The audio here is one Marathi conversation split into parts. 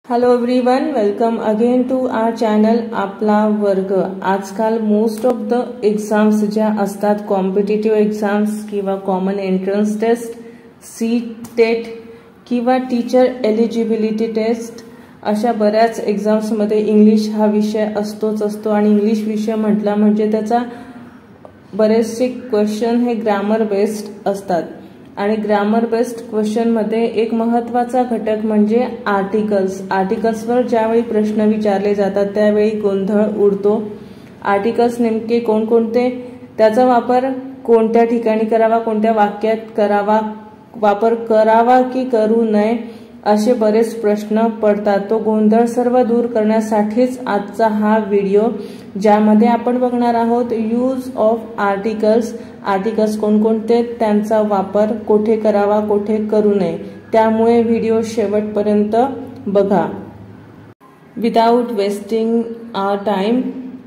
Hello everyone, welcome again to our channel Aapla Varg. आजकाल मोस्ट ऑफ द एक्झाम्स ज्या असतात, कॉम्पिटिटिव्ह एक्झाम्स किंवा कॉमन एंट्रन्स टेस्ट, सी-टेट किंवा टीचर एलिजिबिलिटी टेस्ट, अशा बऱ्याच एक्झाम्समध्ये इंग्लिश हा विषय असतो आणि इंग्लिश विषय म्हटला म्हणजे त्याचा बरेचसे क्वेश्चन हे ग्रामर बेस्ड असतात आणि ग्रामर बेस्ड क्वेश्चन मध्ये एक महत्त्वाचा घटक म्हणजे आर्टिकल्सवर ज्यावेळी प्रश्न विचारले जातात त्यावेळी गोंधळ उडतो। आर्टिकल्स नेमके कोणकोणते, त्याचा वापर कोणत्या ठिकाणी करावा, कोणत्या वाक्यात करावा, वापर करावा की करू नये, असे बरेच प्रश्न पडतात। तो गोंधळ सर्व दूर करण्यासाठीच आजचा हा व्हिडिओ, ज्यामध्ये आपण बघणार आहोत यूज ऑफ आर्टिकल्स कोणकोणते, त्यांचा वापर कोठे करावा कोठे करू नये। त्यामुळे व्हिडिओ शेवटपर्यंत बघा। Without wasting our time,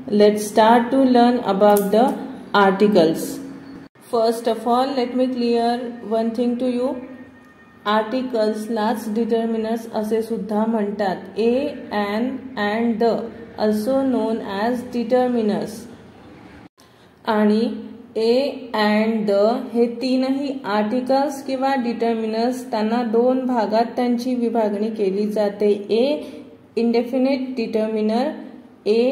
let's start to learn about the articles. First of all, let me clear one thing to you. आर्टिकल्सलाच डिटर्मिनर्स असे सुद्धा म्हणतात। A, an and the, also known as determiners। आणि ए अँड द हे तीनही आर्टिकल्स किंवा डिटर्मिनर्स, त्यांना दोन भागात त्यांची विभागणी केली जाते। A indefinite determiner, a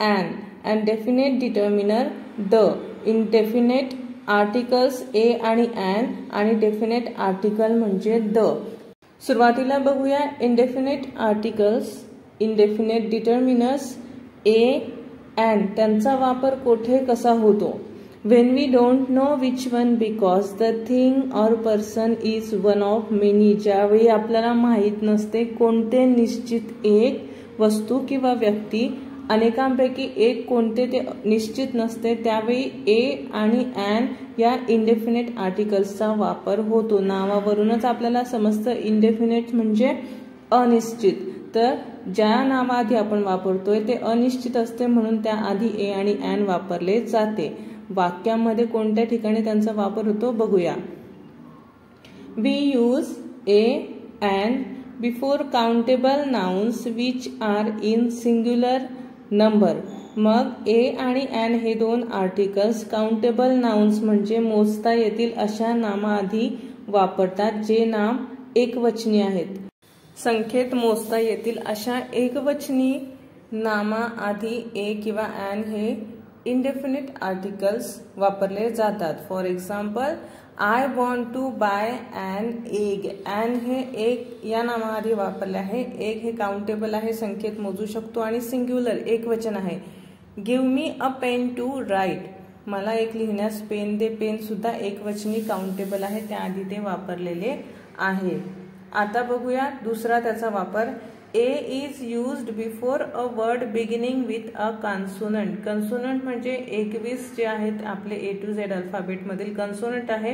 an, and definite determiner the. Indefinite articles a आणि एन आणि डेफिनेट आर्टिकल म्हणजे द। सुरुवातीला बघूया indefinite articles, indefinite determiners a an, त्यांचा वापर कोठे कसा होतो। When we don't know which one because the thing or person is one of many, ज्यावेळी आपल्याला माहित नसते कोणते निश्चित एक वस्तू किंवा व्यक्ती, अनेकांपैकी एक कोणते ते निश्चित नसते, त्यावेळी ए आणि एन या इंडेफिनेट आर्टिकल्सचा वापर होतो। नावावरूनच आपल्याला समजतं इंडेफिनेट म्हणजे अनिश्चित, तर ज्या नावाआधी आपण वापरतोय ते अनिश्चित असते म्हणून त्याआधी ए आणि एन वापरले जाते। वाक्यामध्ये कोणत्या ठिकाणी त्यांचा वापर होतो बघूया। We use A an before countable nouns which are in singular number. मग ए आणि एन हे दोन आर्टिकल्स काउंटेबल नाउन्स म्हणजे मोजता येतील अशा नामाआधी वापरतात, जे नाम एकवचनी आहेत। संख्येत मोजता येतील अशा एकवचनी नामाआधी ए किंवा एन हे इंडेफिनिट आर्टिकल्स वापरले जातात। For example, I want to buy an egg. An हे एक या नामाआधी वापरले आहे। एग हे काउंटेबल आहे, संख्येत मोजू शकतो आणि सिंग्युलर एकवचन आहे। Give me a pen to write, मला एक लिहिण्यास पेन दे। पेन सुद्धा एकवचनी काउंटेबल आहे, त्याआधी ते वापरलेले आहे। आता बघूया दुसरा त्याचा वापर। A is used before a word beginning with a consonant. Consonant म्हणजे 21 जे आहेत आपले ए टू झेड अल्फाबेट मधील कॉन्सोनंट आहे,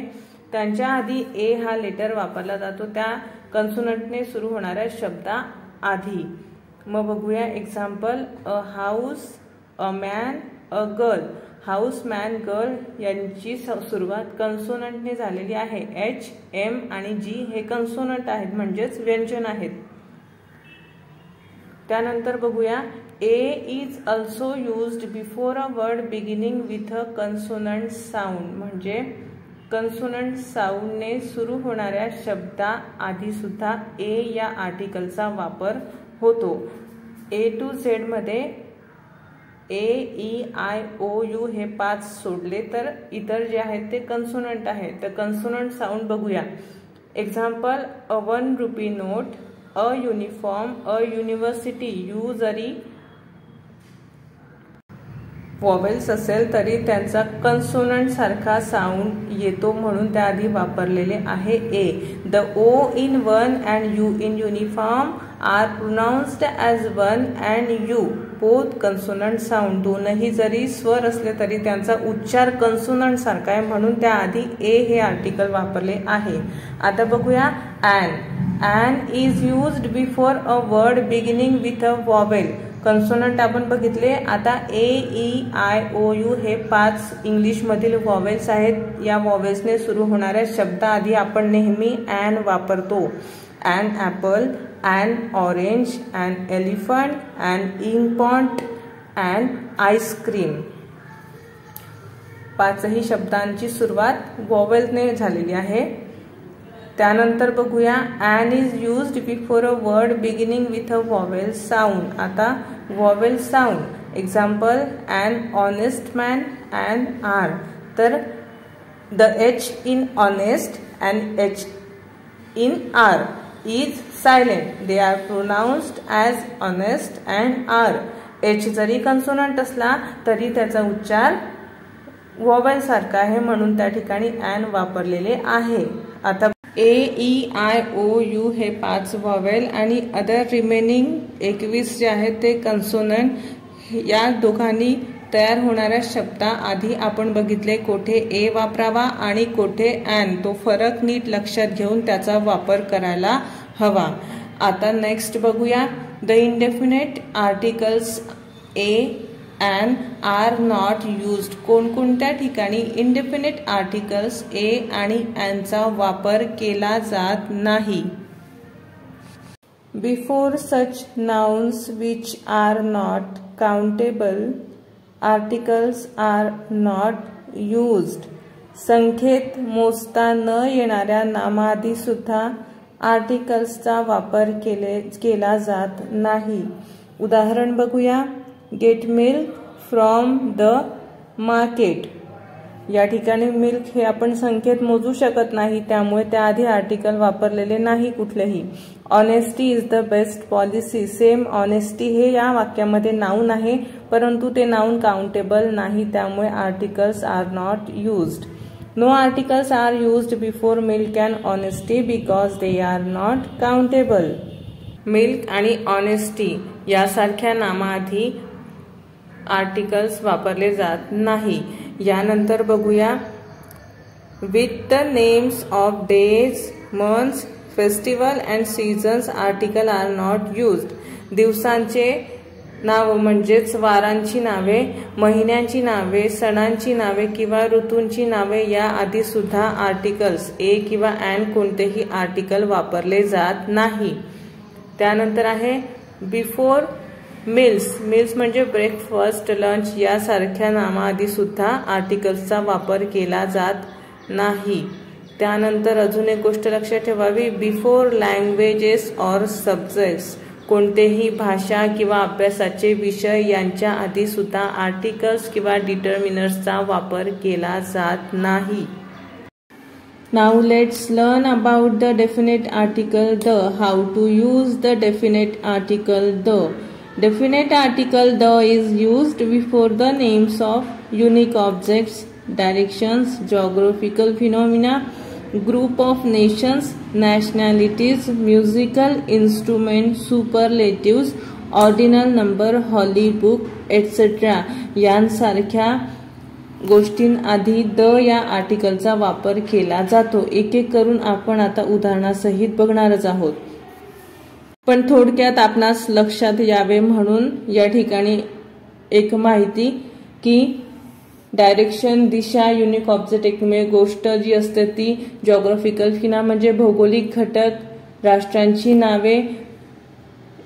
त्यांच्या आधी ए हा लेटर वापरला जातो, त्या कॉन्सोनंटने सुरू होणाऱ्या शब्दा आधी। मग बघूया example, a house, a man, a girl. House, man, girl यांची सुरुवात कॉन्सोनंटने झालेली आहे। एच, एम आणि जी हे कॉन्सोनंट आहेत म्हणजेच व्यंजन आहेत। त्यानंतर बघूया, a is also used before a word beginning with a consonant sound, म्हणजे कॉन्सोनंट साऊंडने सुरू होणाऱ्या शब्दा आधी सुद्धा ए या आर्टिकलचा वापर होतो। ए टू झेड मध्ये ए, ई, आय, ओ, यू हे 5 सोडले तर इतर जे आहेत ते कॉन्सोनंट आहेत, तर कॉन्सोनंट साऊंड बघूया। Example, a 1 rupee note, a uniform, a university. You जरी वॉवेल्स असेल तरी त्यांचा कॉन्सोनंट सारखा साऊंड येतो म्हणून त्याआधी वापरलेले आहे a. The O in one and U in uniform are pronounced as one and U both consonant sound. दोनही जरी स्वर असले तरी त्यांचा उच्चार कॉन्सोनंट सारखा आहे म्हणून त्याआधी ए हे आर्टिकल वापरले आहे। आता बघूया an. An is used before a word beginning with a vowel. Consonant आपण बघितले। आता A, E, I, O, U हे 5 इंग्लिश मधील वॉवेल्स आहेत। या वॉवेल्सने सुरू होणाऱ्या शब्दाआधी आपण नेहमी एन वापरतो। an apple, an orange, an elephant, an ink pot, and ice cream. पाचही शब्दांची सुरुवात वॉवेलने झालेली आहे. त्यानंतर बघूया an is used before a word beginning with a vowel sound. आता vowel sound. Example, an honest man, an r. तर the h in honest and h in r is silent. They are pronounced as honest and r. h जरी कन्सोनंट असला तरी त्याचा उच्चार वॉवेल सारखा आहे, म्हणून त्या ठिकाणी an वापरलेले आहे. आता AEIOU हे 5 वॉवेल आणि अदर रिमेनिंग 21 जे आहेत ते कन्सोनंट. या दोघांनी तयार होणाऱ्या शब्दाआधी आपण बघितले कोठे ए वापरावा आणि कोठे an. तो फरक नीट लक्षात घेऊन त्याचा वापर करायला हवा. आता नेक्स्ट बघूया. The indefinite articles A and are not used. कोणकोणत्या ठिकाणी इंडेफिनेट आर्टिकल्स ए आणि an चा वापर केला जात नाही. Before such nouns which are not countable, articles are not used. संख्येत मोजता न येणाऱ्या नामाआधी सुद्धा आर्टिकल्सचा वापर केला जात नाही. उदाहरण बघूया. Get milk from the market. या ठिकाणी मिल्क हे आपण संख्येत मोजू शकत नाही, त्यामुळे त्याआधी आर्टिकल वापरलेले नाही कुठलेही. Honesty is the best policy. Same honesty हे या वाक्यामध्ये नाउन आहे, परंतु ते नाउन काउंटेबल नाही, त्यामुळे articles are not used. No articles are used before milk and honesty because they are not countable. Milk आणि ऑनेस्टी यासारख्या नामाआधी आर्टिकल्स वापरले जात नाही. यानंतर बघूया. With the names of days, months, festival and seasons article are not used. दिवसांचे नाव म्हणजेच वारांची नावे, महिन्यांची नावे, सणांची नावे किंवा ऋतूंची नावे या आधी सुद्धा आर्टिकल्स ए किंवा an कोणतेही आर्टिकल वापरले जात नाही. त्यानंतर आहे बिफोर मिल्स. मिल्स म्हणजे ब्रेकफास्ट, लंच यासारख्या नामाआधी सुद्धा आर्टिकल्सचा वापर केला जात नाही. त्यानंतर अजून एक गोष्ट लक्षात ठेवावी. Before languages or subjects. कोणतेही भाषा किंवा अभ्यासाचे विषय यांच्या आधी सुद्धा आर्टिकल्स किंवा डिटर्मिनर्सचा वापर केला जात नाही. Now let's learn about the definite article the. How to use the definite article the. Definite article the is used before the names of unique objects, directions, geographical phenomena, group of nations, nationalities, musical instruments, superlatives, ordinal number, holy book, etc. यांसारख्या गोष्टींआधी द या आर्टिकलचा वापर केला जातो. एक एक करून आपण आता उदाहरणासहित बघणारच आहोत, पण थोडक्यात आपणास लक्षात यावे म्हणून या ठिकाणी एक माहिती की डायरेक्शन, दिशा, युनिक ऑब्जेक्ट एकमेव गोष्ट जी असते ती, जॉग्राफिकल फिना म्हणजे भौगोलिक घटक, राष्ट्रांची नावे,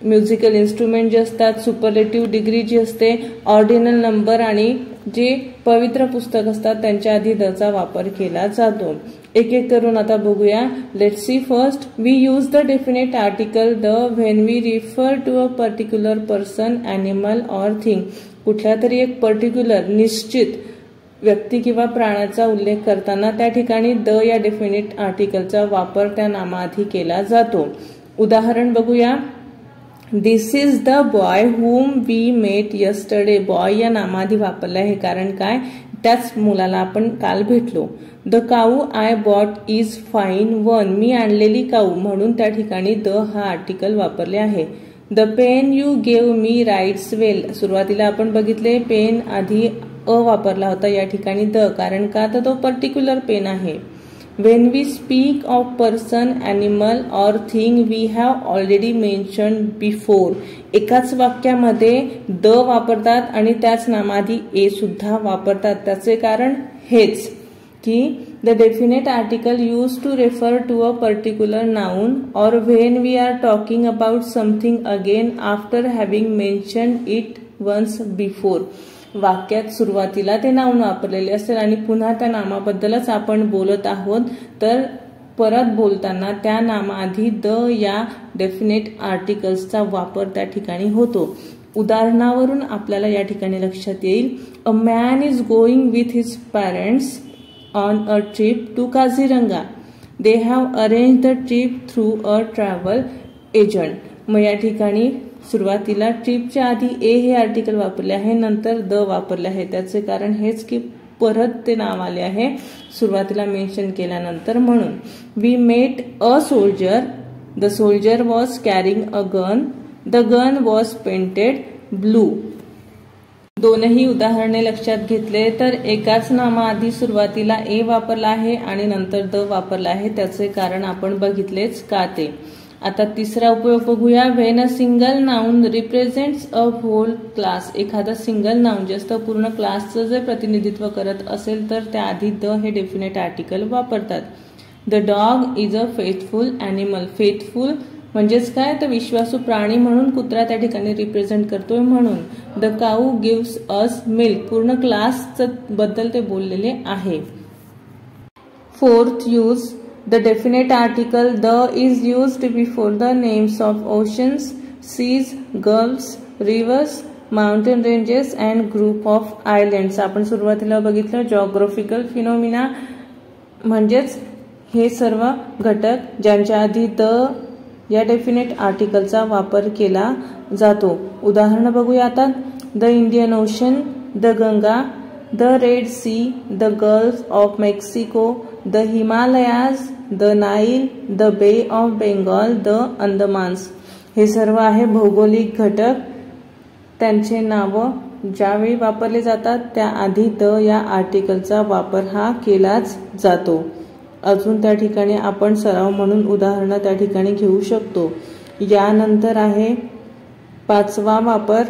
म्युझिकल इन्स्ट्रुमेंट जे असतात, सुपरलेटिव्ह डिग्री जी असते, ऑर्डिनल नंबर आणि जे पवित्र पुस्तक असतात त्यांच्या आधी द चा वापर केला जातो. एक एक करून आता बघूया. Let's see. First, we use the definite article the when we refer to a particular person, animal or thing. कुठल्या तरी एक पर्टिक्युलर निश्चित व्यक्ती किंवा प्राण्याचा उल्लेख करताना त्या ठिकाणी द या डेफिनेट आर्टिकलचा वापर त्या नामाआधी केला जातो. उदाहरण बघूया. This is the boy whom we met yesterday. Boy या नामाआधी वापरला आहे, कारण काय, त्याच मुलाला आपण काल भेटलो. The cow I bought is fine one. मी आणलेली काऊ, म्हणून त्या ठिकाणी द हा आर्टिकल वापरले आहे. The pen you gave me writes well. सुरुवातीला आपण बघितले पेन आधी अ वापरला होता, या ठिकाणी द, कारण का, तर तो पर्टिक्युलर पेन आहे. When we speak of person, animal or thing, we have already mentioned before. एकाच वाक्यामध्ये द वापरतात आणि त्याच नामाआधी ए सुद्धा वापरतात. त्याचे कारण हेच की The definite article used to refer to a particular noun or when we are talking about something again after having mentioned it once before. वाक्यात सुरुवातीला ते नाउन वापरलेले असेल आणि पुन्हा त्या नामाबद्दलच आपण बोलत आहोत तर परत बोलताना त्या नामाआधी द या डेफिनेट आर्टिकल्सचा वापर त्या ठिकाणी होतो. उदाहरणावरून आपल्याला या ठिकाणी लक्षात येईल, a man is going with his parents on a trip to Kaziranga. They have arranged the trip through a travel agent. मग या ठिकाणी सुरुवातीला ट्रिपच्या आधी ए हे आर्टिकल वापरले आहे, नंतर द वापरले आहे. त्याचे कारण हेच की परत ते नाव आले आहे सुरुवातीला मेन्शन केल्यानंतर. म्हणून we met a soldier. The soldier was carrying a gun. The gun was painted blue. दोनही उदाहरणे लक्षात घेतले तर एकाच नामाआधी सुरुवातीला ए वापरला आहे आणि नंतर द वापरला आहे. त्याचे कारण आपण बघितलेच का ते. आता तिसरा उपयोग बघूया. When a single noun represents a whole class. एखादा सिंगल नाउन जे असतं पूर्ण क्लासचं जे प्रतिनिधित्व करत असेल तर त्याआधी द हे डेफिनेट आर्टिकल वापरतात. The dog is a faithful animal. Faithful म्हणजेच काय तर विश्वासू प्राणी म्हणून कुत्रा त्या ठिकाणी रिप्रेझेंट करतोय म्हणून. The cow gives us milk. पूर्ण क्लास बद्दल ते बोललेले आहे. Fourth use. The definite article the is used before the names of oceans, seas, gulfs, rivers, mountain ranges and group of islands. आपण सुरुवातीला बघितलं जॉग्राफिकल फिनोमिना म्हणजेच हे सर्व घटक ज्यांच्या आधी द या डेफिनेट आर्टिकलचा वापर केला जातो. उदाहरण बघूया आता. The Indian ocean, the Ganga, the red sea, the gulf of Mexico, the Himalayas, the Nile, the bay of Bengal, the Andamans. हे सर्व आहे भौगोलिक घटक. त्यांचे नावं ज्यावेळी वापरले जातात त्याआधी द या आर्टिकलचा वापर हा केलाच जातो. अजून त्या ठिकाणी आपण सराव म्हणून उदाहरणं त्या ठिकाणी घेऊ शकतो. यानंतर आहे पाचवा वापर,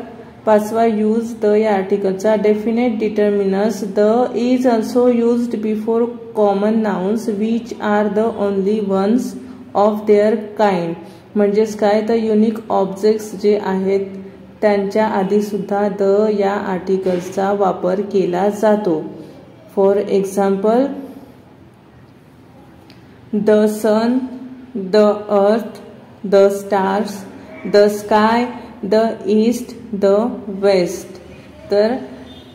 पाचवा यूज द या आर्टिकलचा. Definite determiners. The is also used before common nouns which are the only ones of their kind. म्हणजेच काय तर युनिक ऑब्जेक्ट्स जे आहेत त्यांच्या आधी सुद्धा द या आर्टिकल्सचा वापर केला जातो. For example, the sun, the earth, the stars, the sky, the east, the west. तर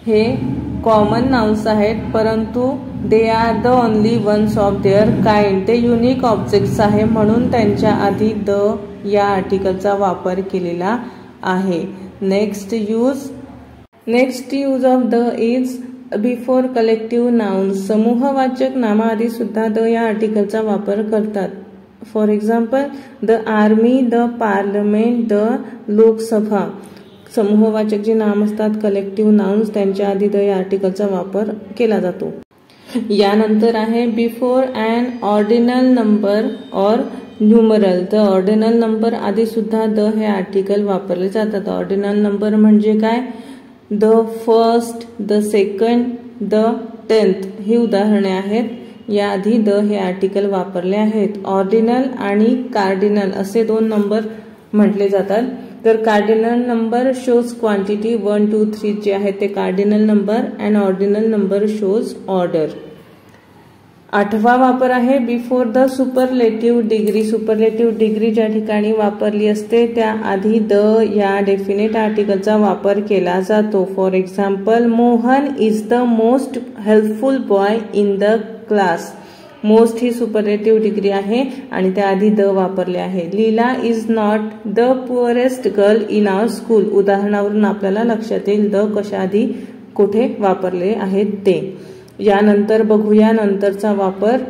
हे कॉमन नाउन्स आहेत परंतु they are the only ones of their kind. ते युनिक ऑब्जेक्ट्स आहे म्हणून त्यांच्या आधी द या आर्टिकलचा वापर केलेला आहे. Next use of the is before collective nouns. समूहवाचक नामाआधी सुद्धा द या आर्टिकलचा वापर करतात. For example, the army, the parliament, the Lok Sabha. समूहवाचक जे नाम असतात कलेक्टिव्ह नाउन्स त्यांच्या आधी द या आर्टिकलचा वापर केला जातो. यानंतर आहे before and ordinal number or numeral. The ordinal number आधी सुद्धा द हे आर्टिकल वापरले जातात. ऑर्डिनल नंबर म्हणजे काय, the first, the second, the 10th ही उदाहरणे आहेत. याआधी द हे आर्टिकल वापरले आहेत. ऑर्डिनल आणि कार्डिनल असे दोन नंबर म्हटले जातात. तर कार्डिनल नंबर शोज क्वांटिटी 1, 2, 3 जे आहेत ते cardinal number and ordinal number shows order. आठवा वापर आहे before the superlative degree. Superlative degree ज्या ठिकाणी वापरली असते त्याआधी द या डेफिनेट आर्टिकलचा वापर केला जातो. For example, Mohan is the most helpful boy in the class. Most ही सुपरलेटिव्ह डिग्री आहे आणि त्याआधी द वापरले आहे. Leela is not the poorest girl in our school. उदाहरणावरून आपल्याला लक्षात येईल द कशा आधी कुठे वापरले आहेत ते. यानंतर बघूया नंतरचा वापर.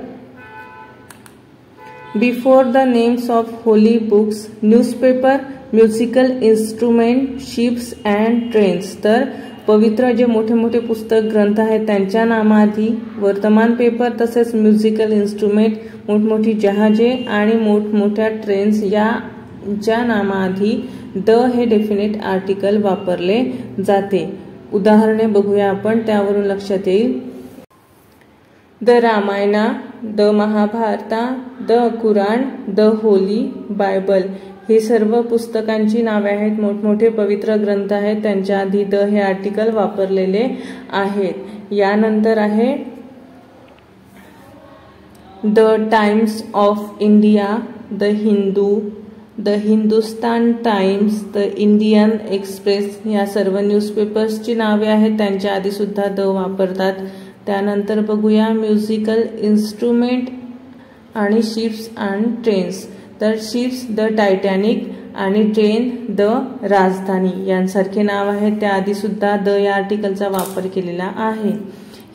Before the names of holy books, newspaper, musical instrument, ships and trains. तर पवित्र जे मोठे मोठे पुस्तक ग्रंथ आहेत त्यांच्या नामाआधी वर्तमान पेपर तसेच म्युझिकल इन्स्ट्रुमेंट मोठमोठी जहाजे आणि मोठमोठ्या ट्रेन्स यांच्या नामाआधी द हे डेफिनेट आर्टिकल वापरले जाते. उदाहरणे बघूया आपण त्यावरून लक्षात येईल. The Ramayana, the Mahabharata, the Quran, the Holy Bible हे सर्व पुस्तकांची नावे आहेत. मोठमोठे पवित्र ग्रंथ आहेत, त्यांच्या आधी द हे आर्टिकल वापरलेले आहेत. यानंतर आहे the times of India, the Hindu, the Hindustan times, the Indian express या सर्व न्यूजपेपर्सची नावे आहेत, त्यांच्या आधी सुद्धा द वापरतात. त्यानंतर बघूया म्युझिकल इन्स्ट्रुमेंट आणि शिप्स अँड ट्रेन्स. तर शिप्स द टायटॅनिक आणि ट्रेन द राजधानी यांसारखे नाव आहेत, त्याआधी सुद्धा द या आर्टिकलचा वापर केलेला आहे.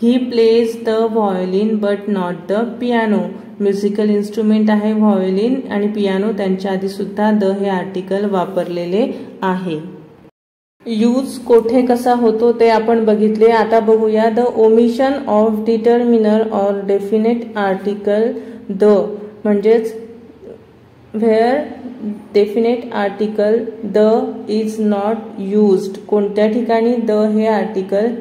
He plays the violin but not the piano. Musical instrument आहे व्हायोलिन आणि पियानो, त्यांच्या आधी सुद्धा द हे आर्टिकल वापरलेले आहे. यूज कोठे कसा होतो ते आपण बघितले. आता बघूया the omission of determiner or definite article. The म्हणजेच where definite article the is not used. कोणत्या ठिकाणी द हे आर्टिकल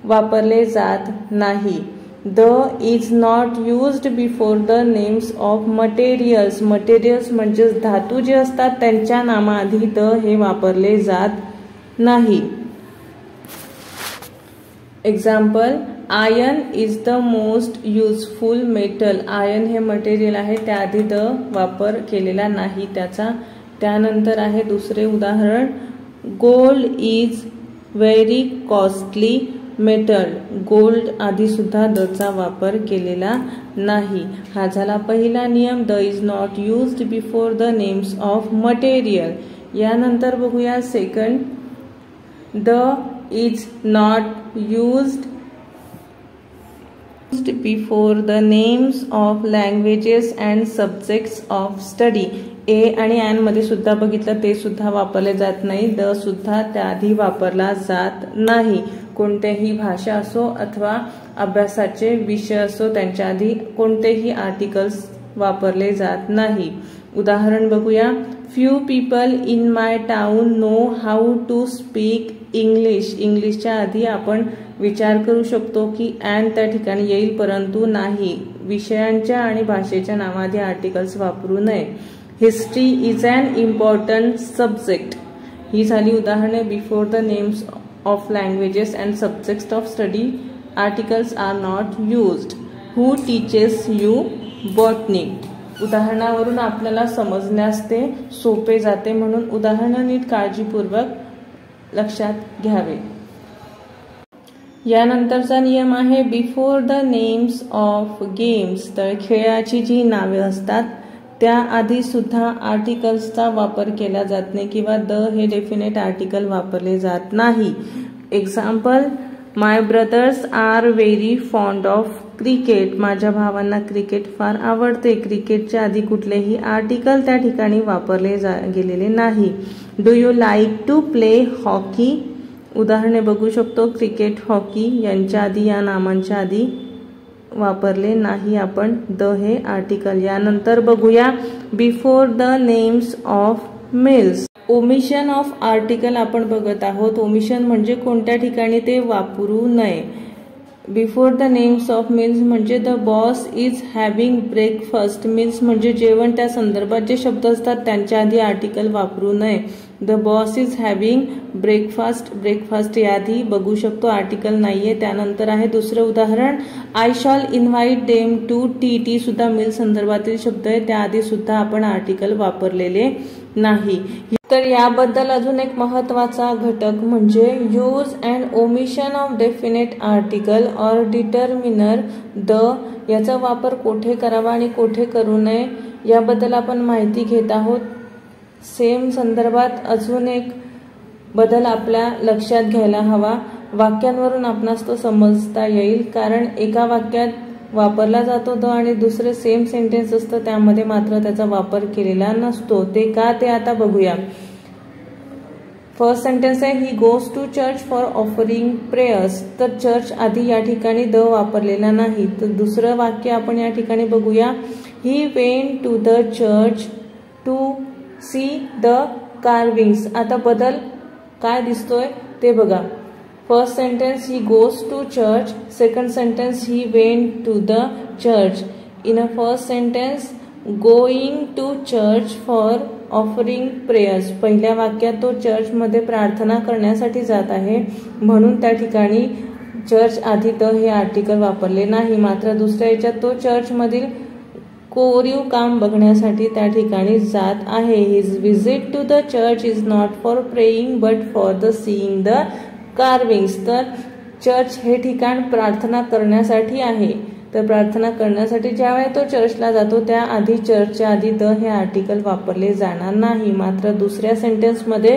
वापरले जात नाही. The is not used before the names of materials. Materials म्हणजेच धातू जे असतात त्यांच्या नामाआधी द हे वापरले जात नाही. Example, iron is the most useful metal. Iron हे मटेरियल आहे, त्याआधी द वापर केलेला नाही त्याचा. त्यानंतर आहे दुसरे उदाहरण, gold is very costly metal. Gold आधी सुद्धा द चा वापर केलेला नाही. हा झाला पहिला नियम, the is not used before the names of material. यानंतर बघूया second, the is not used before the names of languages and subjects of study. A आणि ॲन मध्ये सुद्धा बघितलं, ते सुद्धा वापरले जात नाही. द सुद्धा त्याआधी वापरला जात नाही. कोणत्याही भाषा असो अथवा अभ्यासाचे विषय असो, त्यांच्या आधी कोणतेही आर्टिकल्स वापरले जात नाही. उदाहरण बघूया, few people in my town know how to speak English. इंग्लिशच्या आधी आपण विचार करू शकतो की अँड त्या ठिकाणी येईल, परंतु नाही. विषयांच्या आणि भाषेच्या नावाआधी आर्टिकल्स वापरू नये. History is an important subject. ही झाली उदाहरणे. Before the names of languages and subjects of study articles are not used. Who teaches you botany. उदाहरणावरून आपल्याला समजण्यास ते सोपे जाते, म्हणून उदाहरण नीट काळजीपूर्वक लक्षात घ्यावे. यानंतरचा नियम आहे before the names of games. तर खेळाची जी नावे असतात त्याआधी सुद्धा आर्टिकल्सचा वापर केला जात नाही किंवा द हे डेफिनेट आर्टिकल वापरले जात नाही. Example, my brothers are very fond of cricket. माझ्या भावांना क्रिकेट फार आवडते. क्रिकेटच्या आधी कुठलेही आर्टिकल त्या ठिकाणी वापरले गेलेले नाही. Do you like to play hockey. उदाहरणे बघू शकतो, क्रिकेट, हॉकी यांच्या आधी, या नामांच्या आधी वापरले नाही आपण द हे आर्टिकल. यानंतर बघूया before the names of mills. Omission of article आपण बघत आहोत. ओमिशन म्हणजे कोणत्या ठिकाणी ते वापरू नये. Before the names of meals म्हणजे the boss is having breakfast. Meals म्हणजे जेवण, त्या संदर्भात जे शब्द असतात त्यांच्या आधी आर्टिकल वापरू नये. The boss is having breakfast. Breakfast याआधी बघू शकतो आर्टिकल नाहीये. त्यानंतर आहे दुसरं उदाहरण, I shall invite them to tea. Tea सुद्धा मिल संदर्भातील शब्द आहे, त्याआधी सुद्धा आपण आर्टिकल वापरलेले नाही. तर याबद्दल अजून एक महत्वाचा घटक म्हणजे use and omission of definite article or determiner the. याचा वापर कोठे करावा आणि कोठे करू नये याबद्दल आपण माहिती घेत आहोत. सेम संदर्भात अजून एक बदल आपल्या लक्षात घ्यायला हवा. वाक्यांवरून आपणास तो समजता येईल, कारण एका वाक्यात वापरला जातो द आणि दुसरे सेम सेंटेन्स असतं त्यामध्ये मात्र त्याचा वापर केलेला नसतो. ते का ते आता बघूया. फर्स्ट सेंटेन्स आहे, he goes to church for offering prayers. तर चर्च आधी या ठिकाणी द वापरलेला नाही. तर दुसरं वाक्य आपण या ठिकाणी बघूया, he went to the church to see the carvings. आता बदल काय दिसतोय ते बघा. First sentence, he goes to church. Second sentence, he went to the church. In a first sentence, going to church for offering prayers. पहिल्या वाक्यात तो चर्च मध्ये प्रार्थना करण्यासाठी जात आहे, म्हणून त्या ठिकाणी चर्च आधी द हे आर्टिकल वापरले नाही. मात्र दुसऱ्या याच्यात तो चर्च मधील कोरीव काम बघण्यासाठी त्या ठिकाणी जात आहे. His visit to the church is not for praying but for the seeing the carvings. तर चर्च हे ठिकाण प्रार्थना करण्यासाठी आहे. तर प्रार्थना करण्यासाठी ज्यावेळी तो चर्चला जातो त्या आधी चर्चच्या आधी द हे आर्टिकल वापरले जाणार नाही. मात्र दुसऱ्या सेंटेन्समध्ये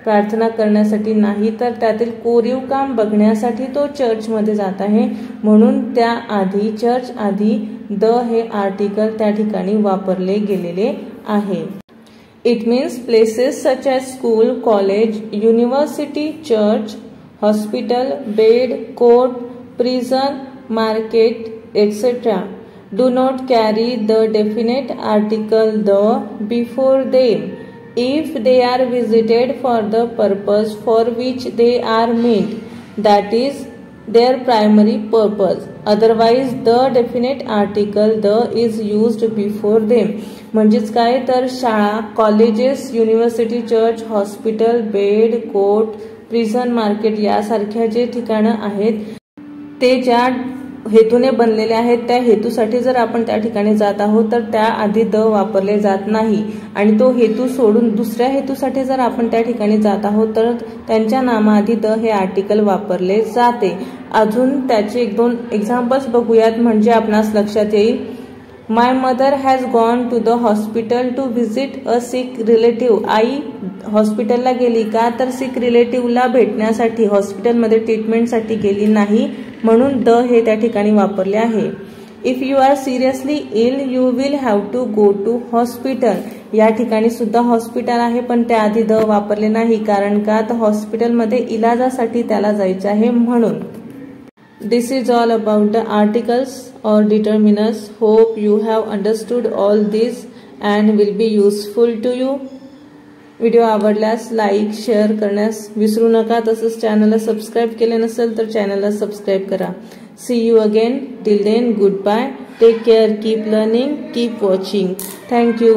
प्रार्थना करण्यासाठी नाही तर त्यातील कोरीव काम बघण्यासाठी तो चर्चमध्ये जात आहे, म्हणून त्या आधी चर्च आधी द हे आर्टिकल त्या ठिकाणी वापरले गेलेले आहे. It means places such as school, college, university, church, hospital, bed, court, prison, market, etc. do not carry the definite article the before them if they are visited for the purpose for which they are meant, that is their primary purpose. Otherwise the definite article the is used before them. म्हणजेच काय तर शाळा, colleges, university, church, hospital, bed, court, prison, market यासारख्या जे ठिकाणं आहेत ते ज्या हेतूने बनलेले आहेत त्या हेतूसाठी जर आपण त्या ठिकाणी जात आहोत तर त्या आधी द वापरले जात नाही. आणि तो हेतू सोडून दुसऱ्या हेतूसाठी जर आपण त्या ठिकाणी जात आहोत तर त्यांच्या नामाआधी द हे आर्टिकल वापरले जाते. अजून त्याचे एक दोन एक्झाम्पल्स बघूयात म्हणजे आपणास लक्षात येईल. My mother has gone to the hospital to visit a sick relative. आई हॉस्पिटलला गेली का तर सिक रिलेटिव्हला भेटण्यासाठी, हॉस्पिटलमध्ये ट्रीटमेंटसाठी गेली नाही, म्हणून द हे त्या ठिकाणी वापरले आहे. If you are seriously ill you will have to go to hospital. या ठिकाणी सुद्धा हॉस्पिटल आहे पण त्याआधी द वापरले नाही, कारण का तर हॉस्पिटलमध्ये इलाजासाठी त्याला जायचे आहे म्हणून. This is all about the articles or determiners. Hope you have understood all this and will be useful to you. Video आवडल्यास लाईक शेअर करण्यास विसरू नका. तसंच चॅनलला सबस्क्राईब केले नसेल तर चॅनलला सबस्क्राईब करा. See you again. Till then goodbye. Take care. Keep learning. Keep watching. Thank you.